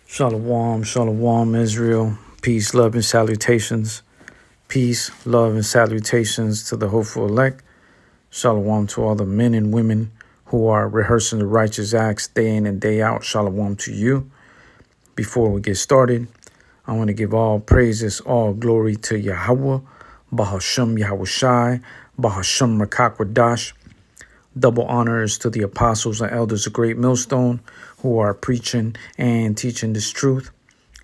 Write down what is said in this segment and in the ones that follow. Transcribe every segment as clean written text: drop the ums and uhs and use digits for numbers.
Shalom, shalom, Israel. Peace, love, and salutations. Peace, love, and salutations to the hopeful elect. Shalom to all the men and women who are rehearsing the righteous acts day in and day out. Shalom to you. Before we get started, I want to give all praises, all glory to Yahweh, Bahashem Yahushai, Bahashem Rakakwadash. Double honors to the apostles and elders of Great Millstone who are preaching and teaching this truth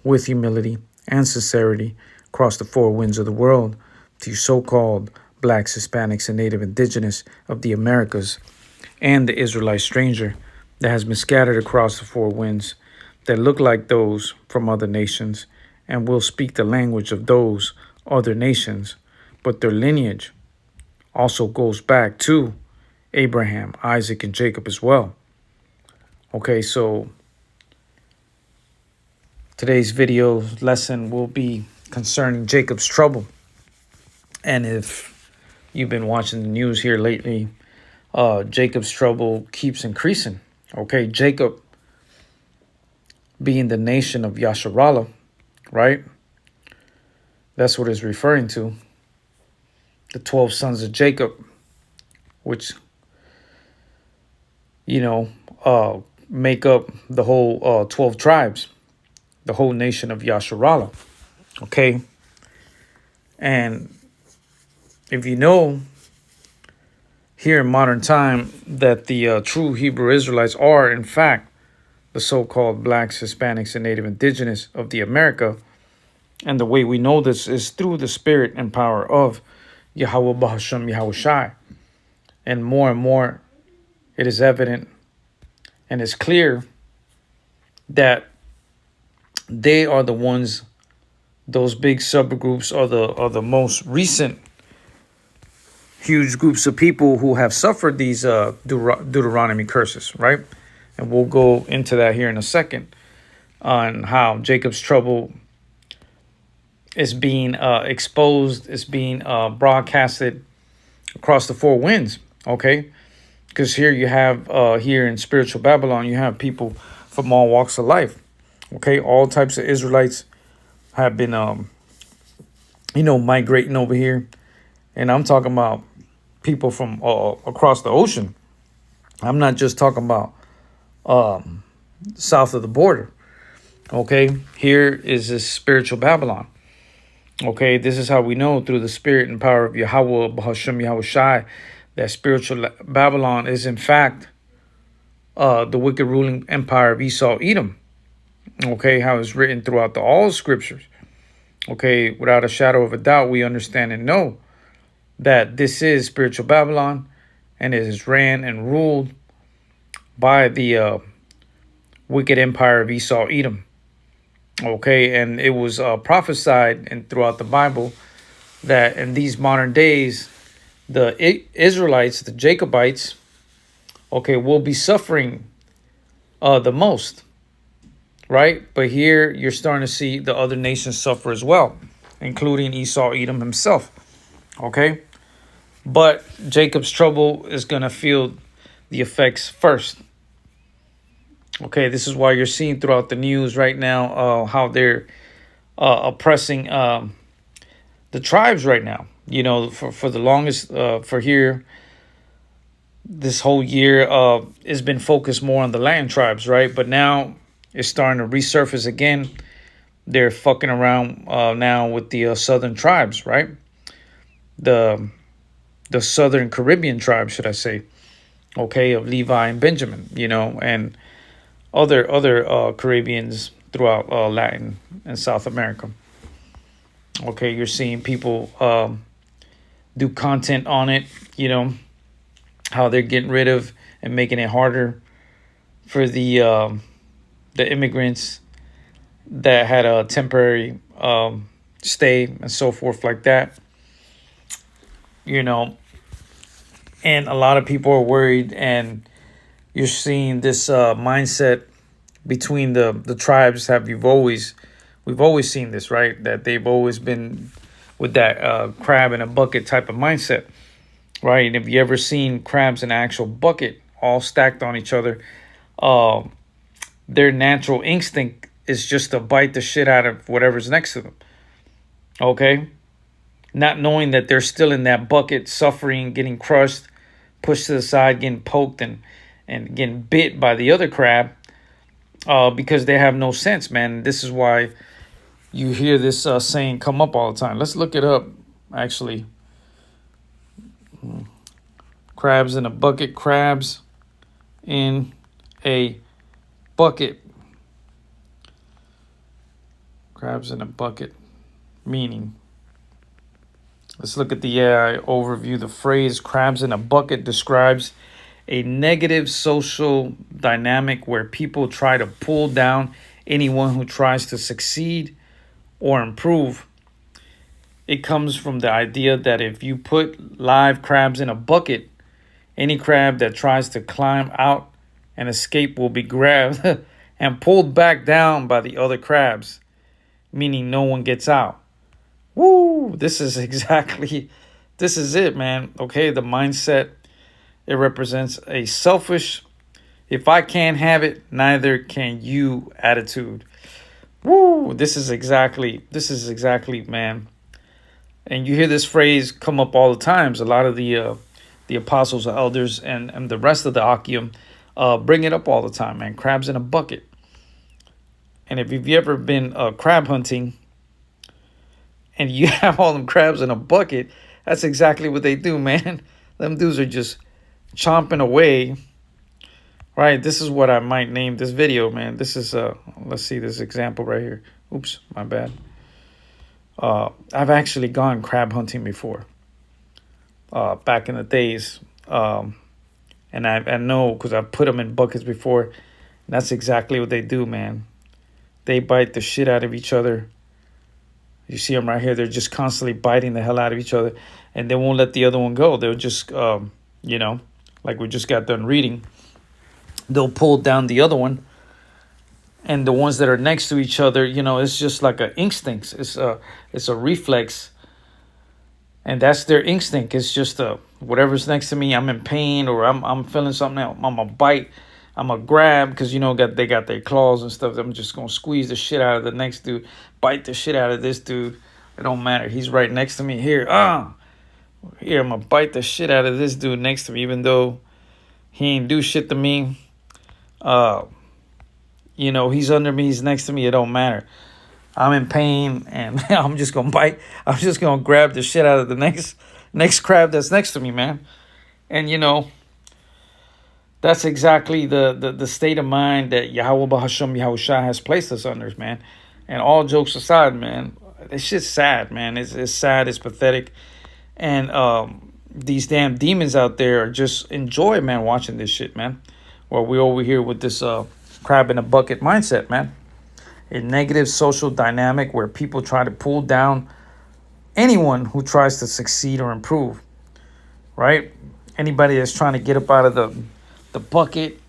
with humility and sincerity across the four winds of the world to you so-called blacks, Hispanics, and Native Indigenous of the Americas and the Israelite stranger that has been scattered across the four winds that look like those from other nations and will speak the language of those other nations, but their lineage also goes back to Abraham, Isaac, and Jacob as well. Okay, so today's video lesson will be concerning Jacob's trouble. And if you've been watching the news here lately, Jacob's trouble keeps increasing. Okay, Jacob being the nation of Yasharallah, right? That's what it's referring to. The 12 sons of Jacob, which make up the whole 12 tribes, the whole nation of Yasharallah. Okay. And if you know, here in modern time, that the true Hebrew Israelites are, in fact, the so-called blacks, Hispanics, and Native Indigenous of the America. And the way we know this is through the spirit and power of Yahweh Bahashem Yahushai. And more, it is evident and it's clear that they are the ones, those big subgroups are the most recent huge groups of people who have suffered these Deuteronomy curses, right? And we'll go into that here in a second on how Jacob's trouble is being exposed, is being broadcasted across the four winds, okay? Because here you have, here in spiritual Babylon, you have people from all walks of life. Okay, all types of Israelites have been, migrating over here. And I'm talking about people from across the ocean. I'm not just talking about south of the border. Okay, here is this spiritual Babylon. Okay, this is how we know through the spirit and power of Yahweh, Bahashem Yahushai, that spiritual Babylon is in fact the wicked ruling empire of Esau, Edom. Okay, how it's written throughout all scriptures. Okay, without a shadow of a doubt, we understand and know that this is spiritual Babylon, and it is ran and ruled by the wicked empire of Esau, Edom. Okay, and it was prophesied and throughout the Bible that in these modern days, the Israelites, the Jacobites, okay, will be suffering the most, right? But here you're starting to see the other nations suffer as well, including Esau, Edom himself, okay? But Jacob's trouble is going to feel the effects first. Okay, this is why you're seeing throughout the news right now how they're oppressing the tribes right now. You know, for the longest, for here, this whole year has been focused more on the land tribes, right? But now it's starting to resurface again. They're fucking around now with the southern tribes, right? The southern Caribbean tribes, should I say, okay, of Levi and Benjamin, and other Caribbeans throughout Latin and South America. Okay, you're seeing people do content on it, how they're getting rid of and making it harder for the immigrants that had a temporary stay and so forth like that, and a lot of people are worried, and you're seeing this mindset between the tribes. We've always seen this, right? That they've always been with that crab in a bucket type of mindset, right? And if you ever seen crabs in an actual bucket all stacked on each other, uh, their natural instinct is just to bite the shit out of whatever's next to them. Okay? Not knowing that they're still in that bucket, suffering, getting crushed, pushed to the side, getting poked and getting bit by the other crab, because they have no sense, man. This is why you hear this saying come up all the time. Let's look it up, actually. Crabs in a bucket. Crabs in a bucket. Crabs in a bucket. Meaning. Let's look at the overview. The phrase crabs in a bucket describes a negative social dynamic where people try to pull down anyone who tries to succeed or improve. It comes from the idea that if you put live crabs in a bucket, any crab that tries to climb out and escape will be grabbed and pulled back down by the other crabs, meaning no one gets out. Woo! This is it, man. Okay, the mindset, it represents a selfish, if I can't have it, neither can you attitude. Woo! This is exactly, man. And you hear this phrase come up all the times. A lot of the apostles, the elders, and the rest of the Akim bring it up all the time, man. Crabs in a bucket. And if you've ever been crab hunting, and you have all them crabs in a bucket, that's exactly what they do, man. Them dudes are just chomping away. Right, this is what I might name this video, man. This is, let's see this example right here. Oops, my bad. I've actually gone crab hunting before. Back in the days. And I know because I've put them in buckets before. And that's exactly what they do, man. They bite the shit out of each other. You see them right here. They're just constantly biting the hell out of each other. And they won't let the other one go. They'll just, like we just got done reading. They'll pull down the other one. And the ones that are next to each other, it's just like an instinct. It's a reflex. And that's their instinct. It's just whatever's next to me, I'm in pain or I'm feeling something else. I'm going to bite. I'm going to grab because, they got their claws and stuff. I'm just going to squeeze the shit out of the next dude. Bite the shit out of this dude. It don't matter. He's right next to me. Here, I'm going to bite the shit out of this dude next to me. Even though he ain't do shit to me. He's under me. He's next to me. It don't matter. I'm in pain and I'm just going to bite. I'm just going to grab the shit out of the next crab that's next to me, man. And, that's exactly the state of mind that Yahweh Bahasham Yahushua has placed us under, man. And all jokes aside, man, this shit's sad, man. It's sad. It's pathetic. And these damn demons out there just enjoy, man, watching this shit, man. While we over here with this crab in a bucket mindset, man. A negative social dynamic where people try to pull down anyone who tries to succeed or improve, right? Anybody that's trying to get up out of the bucket,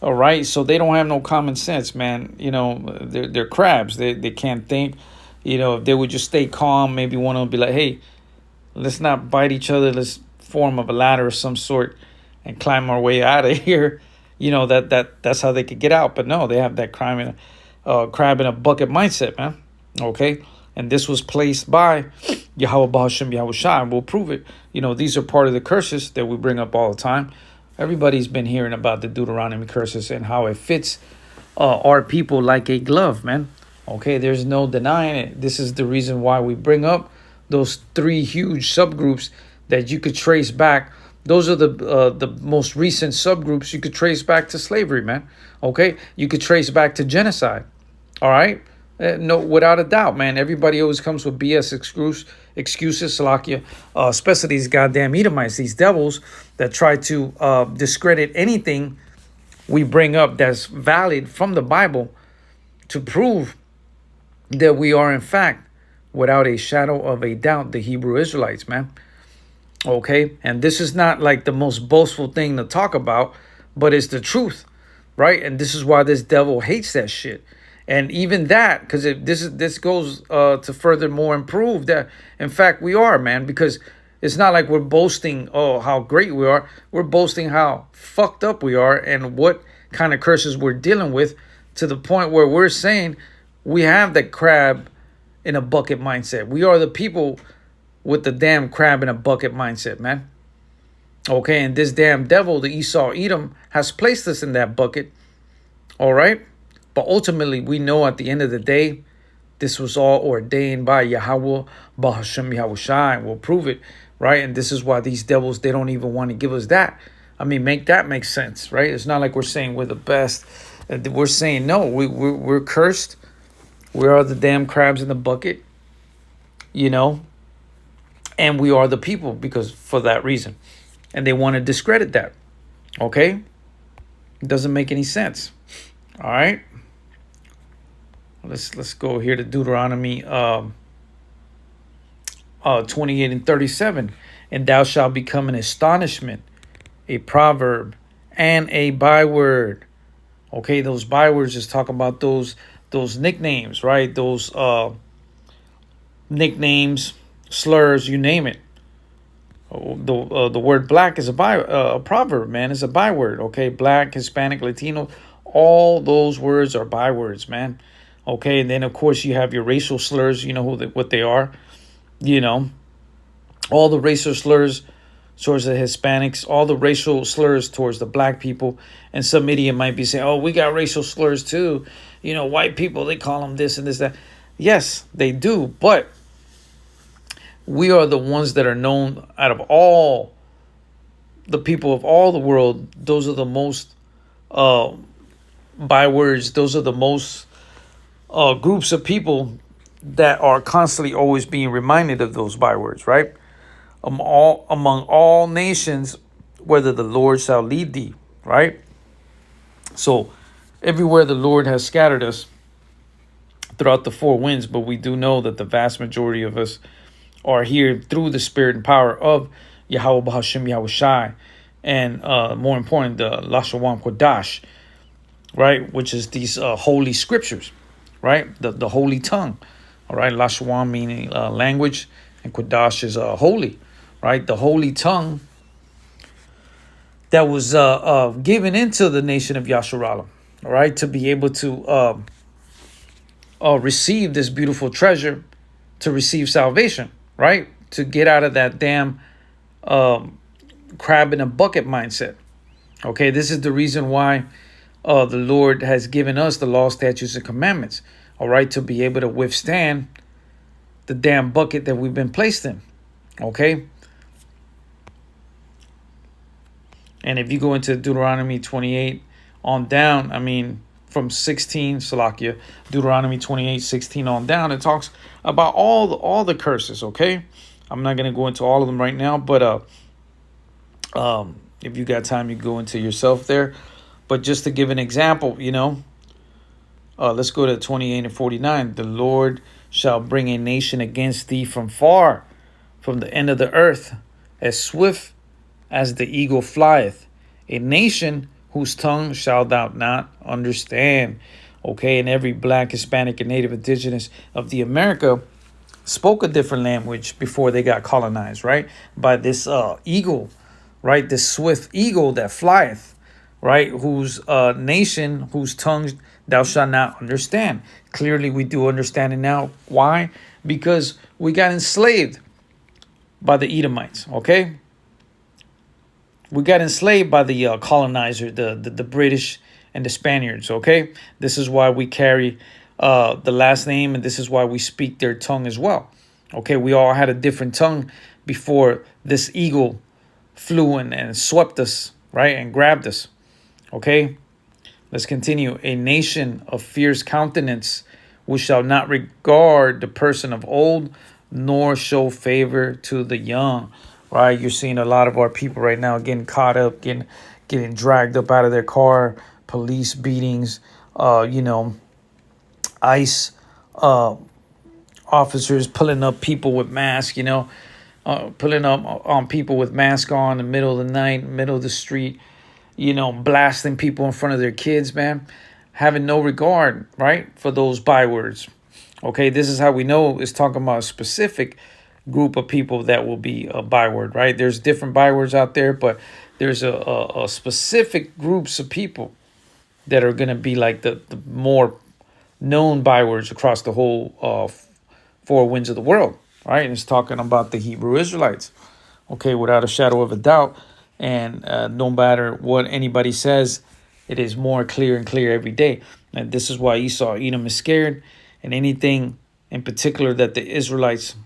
all right? So they don't have no common sense, man. They're crabs. They can't think. If they would just stay calm, maybe one of them would be like, hey, let's not bite each other. Let's form of a ladder of some sort and climb our way out of here. That's how they could get out. But no, they have that crab in a bucket mindset, man. Okay? And this was placed by Yahweh Bahasham Yahushua, and we'll prove it. These are part of the curses that we bring up all the time. Everybody's been hearing about the Deuteronomy curses and how it fits our people like a glove, man. Okay, there's no denying it. This is the reason why we bring up those three huge subgroups that you could trace back. Those are the most recent subgroups you could trace back to slavery, man. Okay, you could trace back to genocide. All right, no, without a doubt, man. Everybody always comes with BS excuses, Salakia, especially these goddamn Edomites, these devils that try to discredit anything we bring up that's valid from the Bible to prove that we are, in fact, without a shadow of a doubt, the Hebrew Israelites, man. Okay, and this is not like the most boastful thing to talk about, but it's the truth, right? And this is why this devil hates that shit. And even that, because this goes to furthermore improve that. In fact, we are, man, because it's not like we're boasting, oh, how great we are. We're boasting how fucked up we are and what kind of curses we're dealing with, to the point where we're saying we have that crab in a bucket mindset. We are the people with the damn crab in a bucket mindset, man. Okay, and this damn devil, the Esau Edom, has placed us in that bucket. All right. But ultimately, we know at the end of the day, this was all ordained by Yahweh, Bahashem Yahushai, and we'll prove it, right? And this is why these devils, they don't even want to give us that. I mean, make that make sense, right? It's not like we're saying we're the best. We're saying, no, we're cursed. We are the damn crabs in the bucket, you know, and we are the people because for that reason. And they want to discredit that, okay? It doesn't make any sense, all right? Let's go here to Deuteronomy 28 and 37. And thou shalt become an astonishment, a proverb, and a byword. Okay, those bywords is talking about those nicknames, right? Those nicknames, slurs, you name it. The word black is a proverb, man. It's a byword, okay? Black, Hispanic, Latino, all those words are bywords, man. Okay, and then of course you have your racial slurs. You know what they are. You know, all the racial slurs towards the Hispanics, all the racial slurs towards the black people. And some idiot might be saying, "Oh, we got racial slurs too." You know, white people, they call them this and this that. Yes, they do, but we are the ones that are known out of all the people of all the world. Those are the most bywords. Those are the most groups of people that are constantly always being reminded of those bywords, right? Among all nations, whether the Lord shall lead thee, right? So everywhere the Lord has scattered us throughout the four winds, but we do know that the vast majority of us are here through the spirit and power of Yahweh Bahashem Yahushai, and more important, the Lashawam Kodash, right? Which is these holy scriptures, right? The holy tongue, all right? Lashawam meaning language, and Kodash is holy, right? The holy tongue that was given into the nation of Yasharallah, all right? To be able to receive this beautiful treasure, to receive salvation, right? To get out of that damn crab in a bucket mindset. Okay, this is the reason why the Lord has given us the law, statutes, and commandments, all right, to be able to withstand the damn bucket that we've been placed in, okay? And if you go into Deuteronomy 28 on down, I mean, from 16, Salakia, Deuteronomy 28:16 on down, it talks about all the curses, okay? I'm not going to go into all of them right now, but if you got time, you go into yourself there. But just to give an example, you know, let's go to 28 and 49. The Lord shall bring a nation against thee from far, from the end of the earth, as swift as the eagle flieth. A nation whose tongue shalt thou not understand. Okay, and every black, Hispanic, and Native Indigenous of the America spoke a different language before they got colonized, right? By this eagle, right? This swift eagle that flieth, right? Whose nation, whose tongue thou shalt not understand. Clearly, we do understand it now. Why? Because we got enslaved by the Edomites, okay? We got enslaved by the colonizer, the British and the Spaniards, okay? This is why we carry the last name, and this is why we speak their tongue as well. Okay, we all had a different tongue before this eagle flew and swept us, right, and grabbed us. Okay, let's continue. A nation of fierce countenance, which shall not regard the person of old, nor show favor to the young. Right, you're seeing a lot of our people right now getting caught up, getting dragged up out of their car, police beatings, you know, ICE officers pulling up people with masks, you know, pulling up on people with masks on in the middle of the night, middle of the street, you know, blasting people in front of their kids, man. having no regard, right, for those bywords. Okay, this is how we know it's talking about a specific group of people that will be a byword, right? There's different bywords out there, but there's a specific groups of people that are going to be like the more known bywords across the whole four winds of the world, right? And it's talking about the Hebrew Israelites, okay, without a shadow of a doubt. And no matter what anybody says, it is more clear and clear every day. And this is why Esau, Edom is scared. And anything in particular that the Israelites,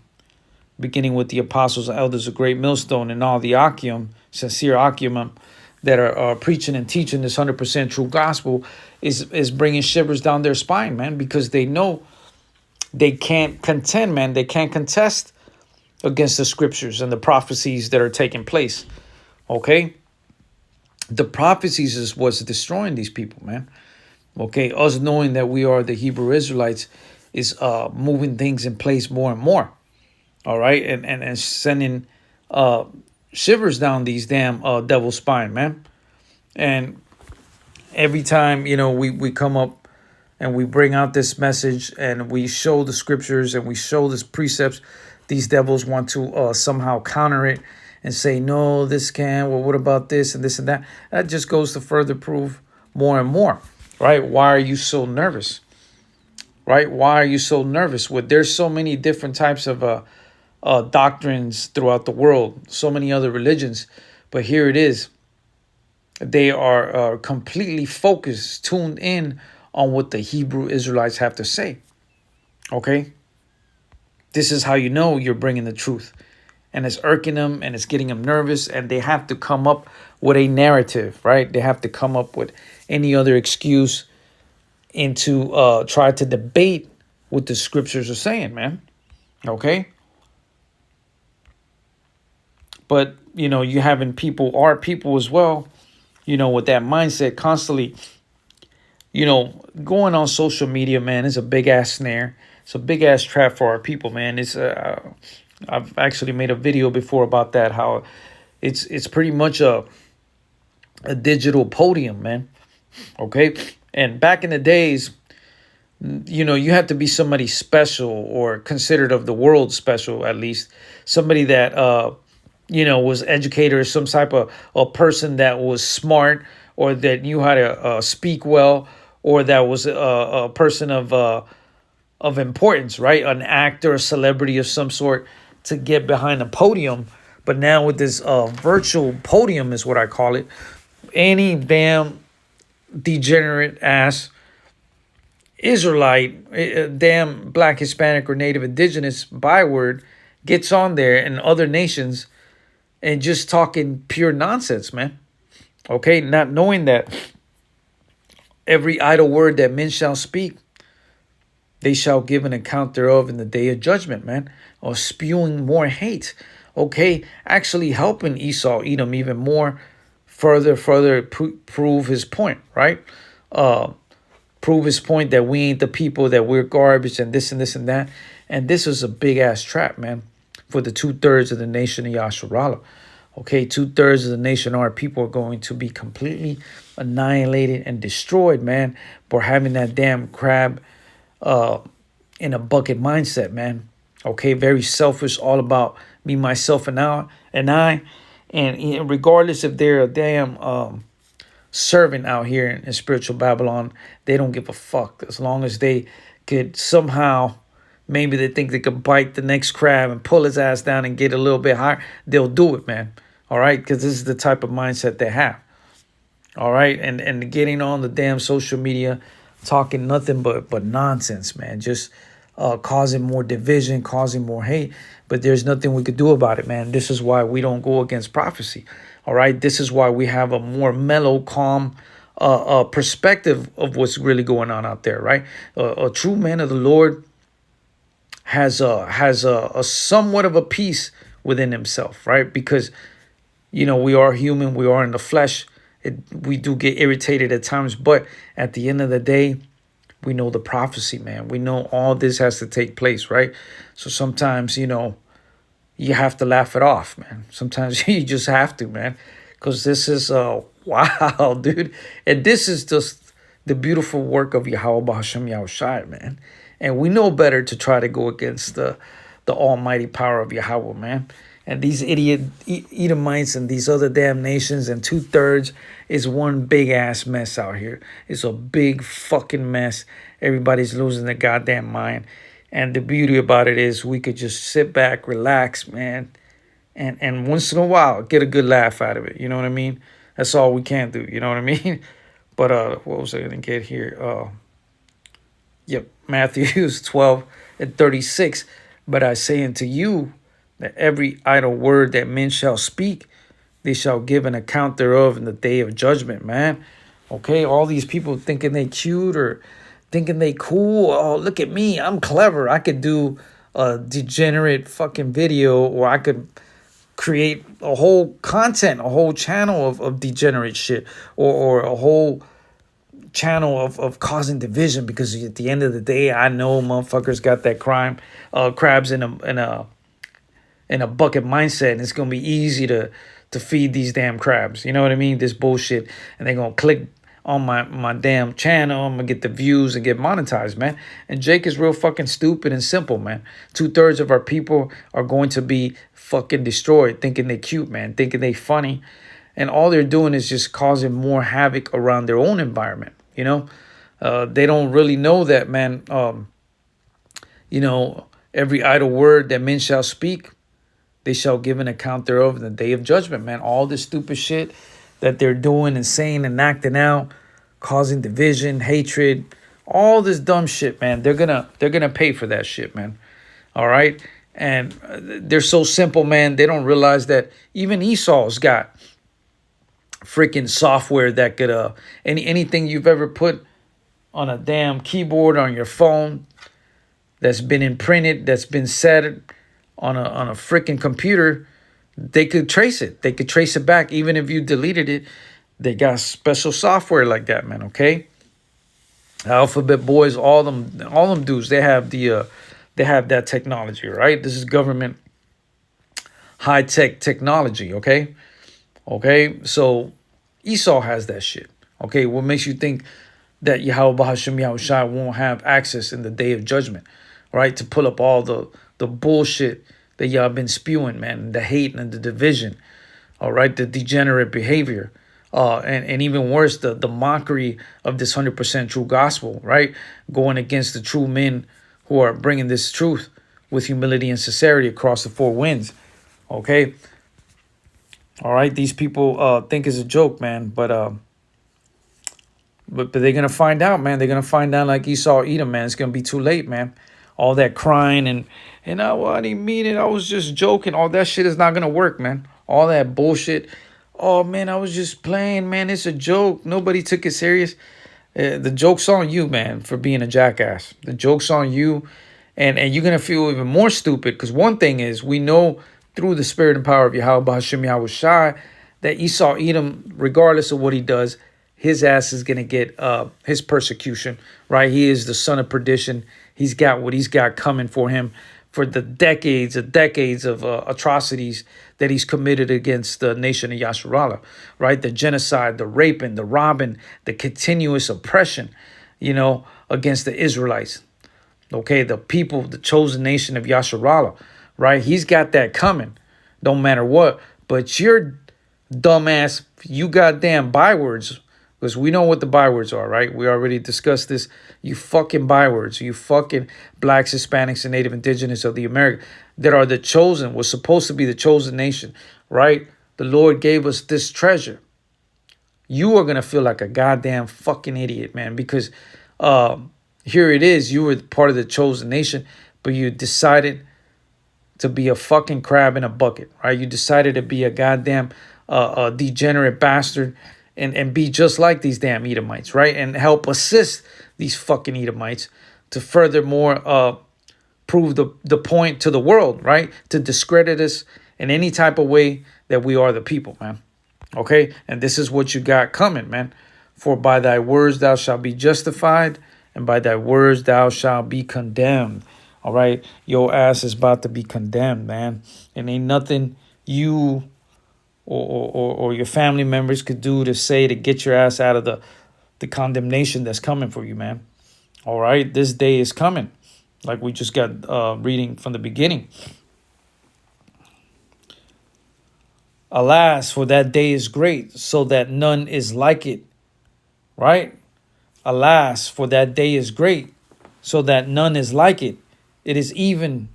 beginning with the apostles, elders, a great millstone, and all the Achium, sincere Achium, that are preaching and teaching this 100% true gospel, is bringing shivers down their spine, man, because they know they can't contend, man. They can't contest against the scriptures and the prophecies that are taking place, okay? The prophecies is what's destroying these people, man. Okay, us knowing that we are the Hebrew Israelites is moving things in place more and more. All right, and sending shivers down these damn devil's spine, man. And every time, we come up and we bring out this message and we show the scriptures and we show this precepts, these devils want to somehow counter it and say, no, this can, well, what about this and this and that? That just goes to further prove more and more, right? Why are you so nervous, right? Why are you so nervous? There's so many different types of doctrines throughout the world, so many other religions, but here it is. They are completely focused, tuned in on what the Hebrew Israelites have to say, okay? This is how you know you're bringing the truth. And it's irking them and it's getting them nervous, and they have to come up with a narrative, right? They have to come up with any other excuse and to try to debate what the scriptures are saying, man. Okay? But, you having people, our people as well, with that mindset constantly, going on social media, man, is a big ass snare. It's a big ass trap for our people, man. It's I've actually made a video before about that, how it's pretty much a digital podium, man. Okay? And back in the days, you had to be somebody special or considered of the world special, at least. Somebody that, was educated or some type of a person that was smart or that knew how to speak well, or that was a person of importance, right? An actor, a celebrity of some sort, to get behind a podium. But now with this virtual podium is what I call it, any damn degenerate ass Israelite, damn black, Hispanic, or native indigenous byword gets on there in other nations and just talking pure nonsense, man. Okay, not knowing that every idle word that men shall speak, they shall give an account thereof in the day of judgment, man. Or spewing more hate. Okay, actually helping Esau, Edom even more, further prove his point, right? Prove his point that we ain't the people, that we're garbage and this and this and that. And this is a big ass trap, man, for the 2/3 of the nation of Yasharallah. Okay, 2/3 of the nation, our people, are going to be completely annihilated and destroyed, man, for having that damn crab in a bucket mindset, man. Okay, very selfish, all about me, myself, and I. And regardless if they're a damn servant out here in spiritual Babylon, they don't give a fuck. As long as they could somehow, maybe they think they could bite the next crab and pull his ass down and get a little bit higher, they'll do it, man. All right, because this is the type of mindset they have. All right, and getting on the damn social media, talking nothing but nonsense, man. Just causing more division, causing more hate. But there's nothing we could do about it, man. This is why we don't go against prophecy. All right, this is why we have a more mellow, calm perspective of what's really going on out there, right? A true man of the Lord has a somewhat of a peace within himself, right? Because we are human, we are in the flesh. We do get irritated at times, but at the end of the day, we know the prophecy, man. We know all this has to take place, right? So sometimes, you have to laugh it off, man. Sometimes you just have to, man, because this is wow, dude. And this is just the beautiful work of Yahweh Bahasham Yahushai, man. And we know better to try to go against the almighty power of Yahweh, man. And these idiot Edomites and these other damn nations, and 2/3 is one big ass mess out here. It's a big fucking mess. Everybody's losing their goddamn mind. And the beauty about it is we could just sit back, relax, man, and once in a while get a good laugh out of it. You know what I mean? That's all we can do. You know what I mean? But what was I gonna get here? Yep, Matthew 12:36. But I say unto you that every idle word that men shall speak, they shall give an account thereof in the day of judgment, man. Okay, all these people thinking they cute or thinking they cool. Oh, look at me, I'm clever. I could do a degenerate fucking video, or I could create a whole content, a whole channel of degenerate shit, or a whole channel of causing division, because at the end of the day, I know motherfuckers got that crabs in a bucket mindset, and it's gonna be easy to feed these damn crabs. You know what I mean? This bullshit, and they're gonna click on my damn channel. I'm gonna get the views and get monetized, man. And Jake is real fucking stupid and simple, man. 2/3 of our people are going to be fucking destroyed, thinking they cute, man, thinking they funny, and all they're doing is just causing more havoc around their own environment. You know, they don't really know that, man. Every idle word that men shall speak, they shall give an account thereof in the day of judgment, man. All this stupid shit that they're doing and saying and acting out, causing division, hatred, all this dumb shit, man. They're gonna pay for that shit, man. All right, and they're so simple, man. They don't realize that even Esau's got freaking software that could anything you've ever put on a damn keyboard on your phone that's been imprinted, that's been set on a freaking computer, they could trace it. They could trace it back, even if you deleted it. They got special software like that, man. Okay, Alphabet Boys, all them dudes, they have that technology, right? This is government high tech technology. Okay, so Esau has that shit. Okay, what makes you think that Yahweh Bahasham Yahushai won't have access in the day of judgment, right? To pull up all the bullshit that y'all been spewing, man, the hate and the division, all right, the degenerate behavior, and even worse, the mockery of this 100% true gospel, right? Going against the true men who are bringing this truth with humility and sincerity across the four winds, okay? All right, these people think it's a joke, man, but they're gonna find out, man. They're gonna find out like Esau, Edom, man. It's gonna be too late, man. All that crying and I didn't mean it. I was just joking. All that shit is not gonna work, man. All that bullshit. Oh man, I was just playing, man. It's a joke. Nobody took it serious. The joke's on you, man, for being a jackass. The joke's on you, and you're gonna feel even more stupid, because one thing is, we know through the spirit and power of Yahweh Bahasham Yahushai that Esau, Edom, regardless of what he does, his ass is gonna get his persecution, right? He is the son of perdition. He's got what he's got coming for him for the decades of atrocities that he's committed against the nation of Yasharallah, right? The genocide, the raping, the robbing, the continuous oppression, against the Israelites. Okay, the people, the chosen nation of Yasharallah, right? He's got that coming, don't matter what. But your dumbass, you goddamn bywords, because we know what the bywords are, right? We already discussed this. You fucking bywords, you fucking blacks, Hispanics, and Native Indigenous of the America that are the chosen, was supposed to be the chosen nation, right? The Lord gave us this treasure. You are going to feel like a goddamn fucking idiot, man, because here it is. You were part of the chosen nation, but you decided to be a fucking crab in a bucket, right? You decided to be a goddamn degenerate bastard and be just like these damn Edomites, right? And help assist these fucking Edomites to furthermore prove the point to the world, right? To discredit us in any type of way that we are the people, man. Okay? And this is what you got coming, man. For by thy words thou shalt be justified, and by thy words thou shalt be condemned. All right? Your ass is about to be condemned, man. And ain't nothing you or your family members could do to say to get your ass out of the condemnation that's coming for you, man. All right, this day is coming, like we just got reading from the beginning. Alas, for that day is great, so that none is like it. Right? Alas, for that day is great, so that none is like it. It is even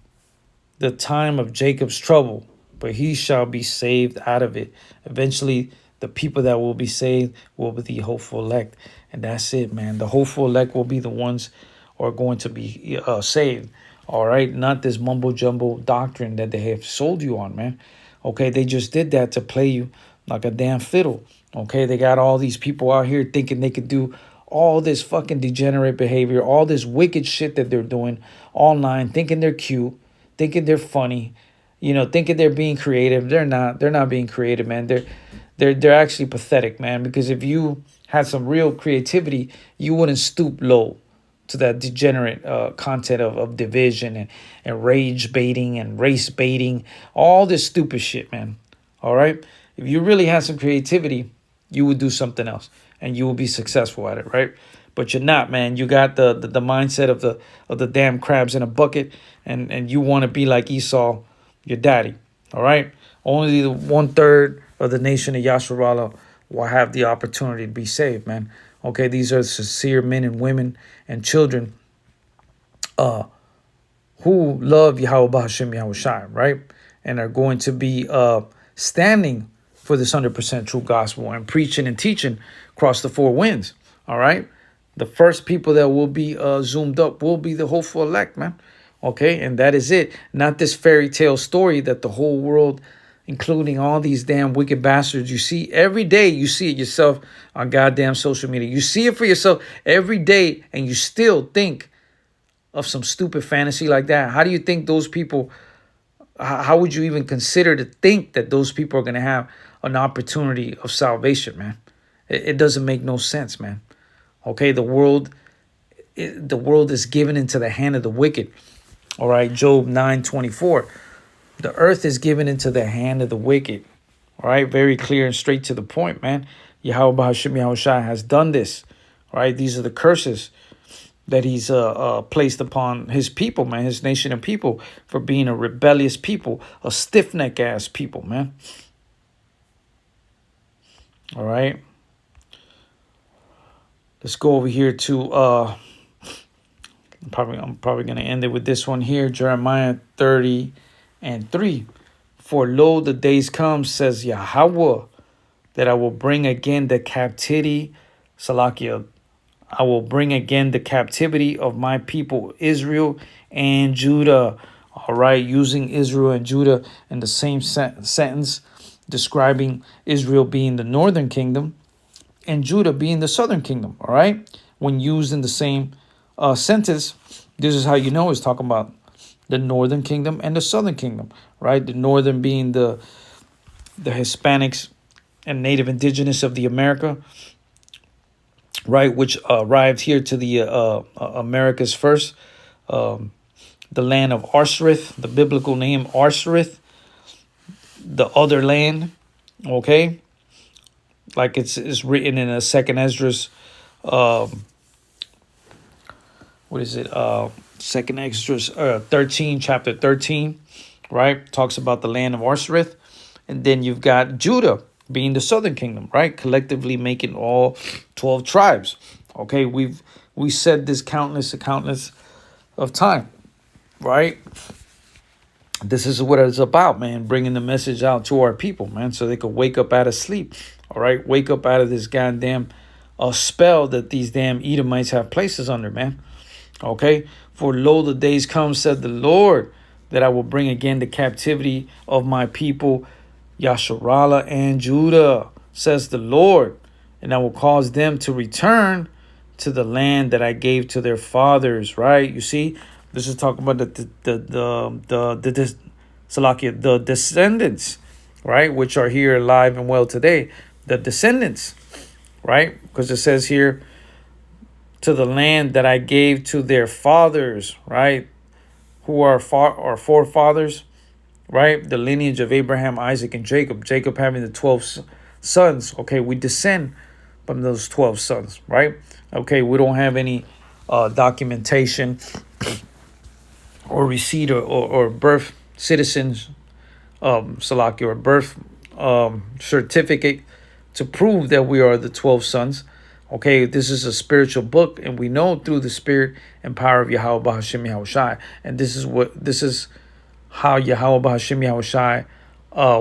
the time of Jacob's trouble, but he shall be saved out of it. Eventually, the people that will be saved will be the hopeful elect. And that's it, man. The hopeful elect will be the ones who are going to be saved. All right? Not this mumbo jumbo doctrine that they have sold you on, man. Okay? They just did that to play you like a damn fiddle. Okay? They got all these people out here thinking they could do all this fucking degenerate behavior, all this wicked shit that they're doing online, thinking they're cute, thinking they're funny, thinking they're being creative. They're not. They're not being creative, man. They're actually pathetic, man. Because if you had some real creativity, you wouldn't stoop low to that degenerate content of division and rage baiting and race baiting, all this stupid shit, man. All right. If you really had some creativity, you would do something else and you will be successful at it, right? But you're not, man. You got the mindset of the damn crabs in a bucket, and you want to be like Esau, your daddy. All right. Only the 1/3 of the nation of Yasharala will have the opportunity to be saved, man. Okay, these are sincere men and women and children who love Yahweh Hashem Yahweh Shai, right? And are going to be standing for this 100% true gospel and preaching and teaching across the four winds. All right. The first people that will be zoomed up will be the hopeful elect, man. Okay. And that is it. Not this fairy tale story that the whole world, including all these damn wicked bastards, you see every day. You see it yourself on goddamn social media. You see it for yourself every day, and you still think of some stupid fantasy like that. How do you think those people, how would you even consider to think that those people are going to have an opportunity of salvation, man? It doesn't make no sense, man. Okay, the world is given into the hand of the wicked. All right, Job 9:24. The earth is given into the hand of the wicked. All right, very clear and straight to the point, man. Yahweh Hashem Yahweh Shai has done this. All right, these are the curses that he's placed upon his people, man, his nation and people, for being a rebellious people, a stiff-neck ass people, man. All right. Let's go over here to I'm probably gonna end it with this one here, Jeremiah 30:3. For lo, the days come, says Yahweh, that I will bring again the captivity, Salakia. I will bring again the captivity of my people, Israel and Judah. All right, using Israel and Judah in the same sentence, describing Israel being the northern kingdom and Judah being the southern kingdom. All right, when used in the same sentence, this is how you know it's talking about the northern kingdom and the southern kingdom. Right, the northern being the Hispanics and native indigenous of the America. Right, which arrived here to the Americas first, the land of Arsareth, the biblical name Arsareth, the other land, okay, like it's written in a second Esdras, what is it? Second Esdras 13, chapter 13, right, talks about the land of Arsareth, and then you've got Judah being the southern kingdom, right? Collectively making all 12 tribes. Okay, we said this countless of time, right? This is what it's about, man. Bringing the message out to our people, man, so they could wake up out of sleep. All right, wake up out of this goddamn spell that these damn Edomites have placed us under, man. Okay, for lo, the days come, said the Lord, that I will bring again the captivity of my people, Yasharala and Judah, says the Lord, and I will cause them to return to the land that I gave to their fathers. Right? You see, this is talking about the descendants, right, which are here alive and well today. The descendants, right? Because it says here, to the land that I gave to their fathers, right? Who are our forefathers, right? The lineage of Abraham, Isaac, and Jacob. Jacob having the 12 sons. Okay, we descend from those 12 sons, right? Okay, we don't have any documentation or receipt or birth citizens, Salaki, or birth certificate to prove that we are the 12 sons. Okay, this is a spiritual book, and we know through the spirit and power of Yahweh Bahashim Yahushai. And this is how Yahweh Bahashim Yahushai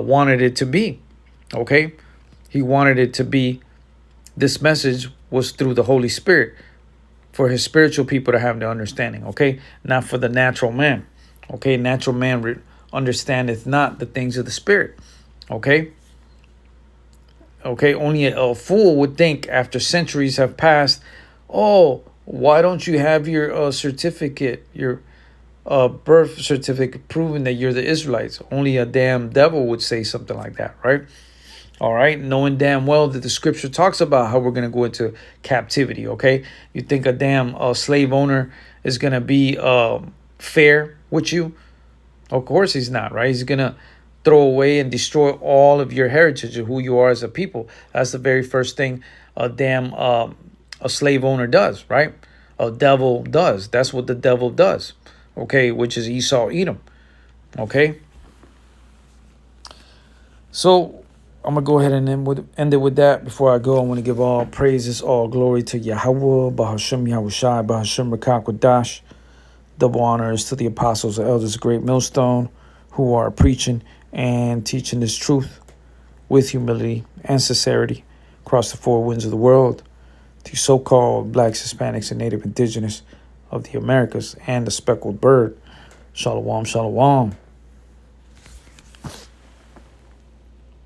wanted it to be. Okay, he wanted it to be. This message was through the Holy Spirit for his spiritual people to have the understanding. Okay, not for the natural man. Okay, natural man understandeth not the things of the spirit. Okay. Okay, only a fool would think after centuries have passed, oh, why don't you have your certificate, your birth certificate proving that you're the Israelites? Only a damn devil would say something like that, right? All right, knowing damn well that the scripture talks about how we're going to go into captivity, okay? You think a damn slave owner is going to be fair with you? Of course he's not, right? He's going to throw away and destroy all of your heritage of who you are as a people. That's the very first thing a slave owner does, right? A devil does. That's what the devil does, okay? Which is Esau, Edom, okay? So I'm going to go ahead and end it with that. Before I go, I want to give all praises, all glory to Yahweh, Bahashim Yahushai, Bahashim Rakakwadash. Double honors to the apostles and elders of Great Millstone who are preaching and teaching this truth with humility and sincerity across the four winds of the world to so-called blacks, Hispanics, and Native Indigenous of the Americas and the speckled bird. Shalom, shalom.